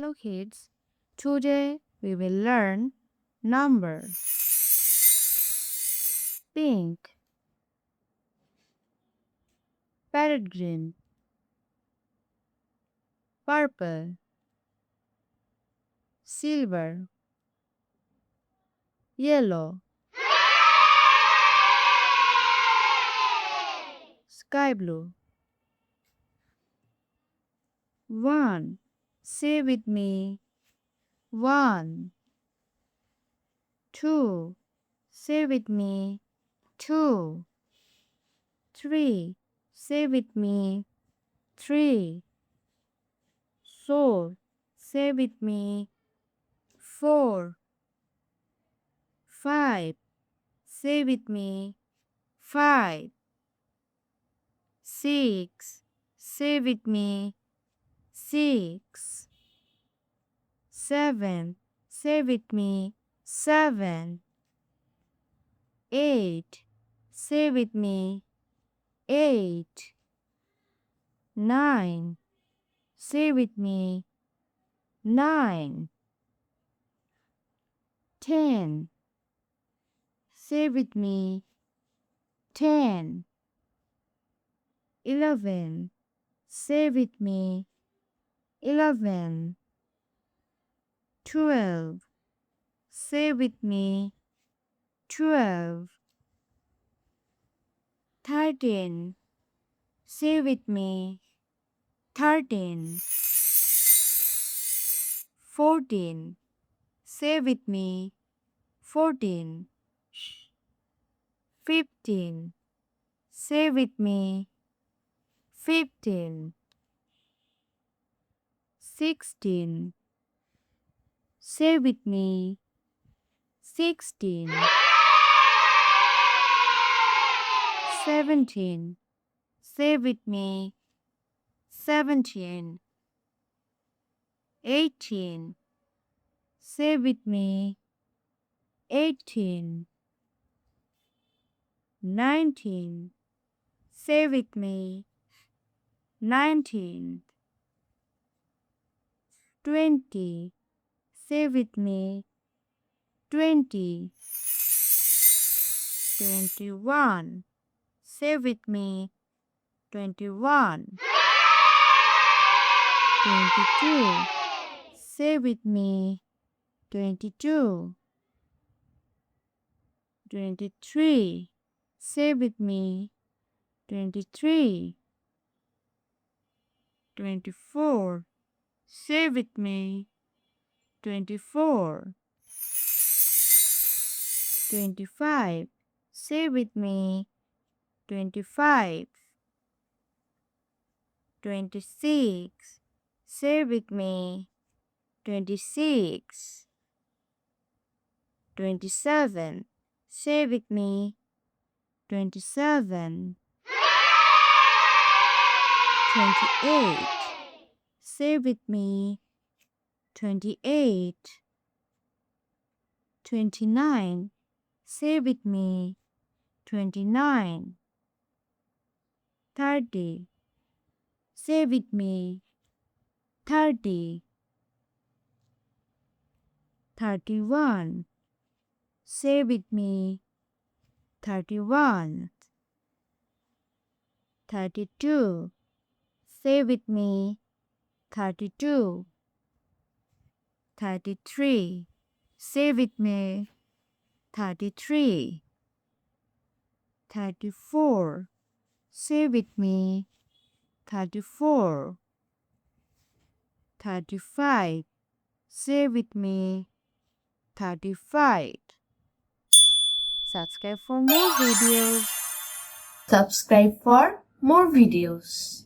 Hello kids, today we will learn number. Pink, parrot green, purple, silver, yellow, sky blue. One, say with me, one. Two, say with me, two. Three, say with me, three. Four, say with me, four. Five, say with me, five. Six, say with me, six. Seven, say with me, seven. Eight, say with me, eight. Nine, say with me, nine. 10, say with me, 10. 11, say with me, 11. 12, say with me, 12. 13, say with me, 13. 14, say with me, 14. 15, say with me, 15. 16, say with me, 16. 17, say with me, 17. 18, say with me, 18. 19, say with me, 19. 20, say with me, 20. 21, say with me, 21. 22, say with me, 22. 23, say with me, 23. 24, say with me, 24. 25, say with me, 25. 26, say with me, 26. 27, say with me, 27. 28, say with me, 28. 29, say with me, 29. 30, say with me, 30. 31, say with me, 31. 32, say with me, 32. 33, say with me, 33. 34, say with me, 34. 35, say with me, 35. Subscribe for more videos. Subscribe for more videos.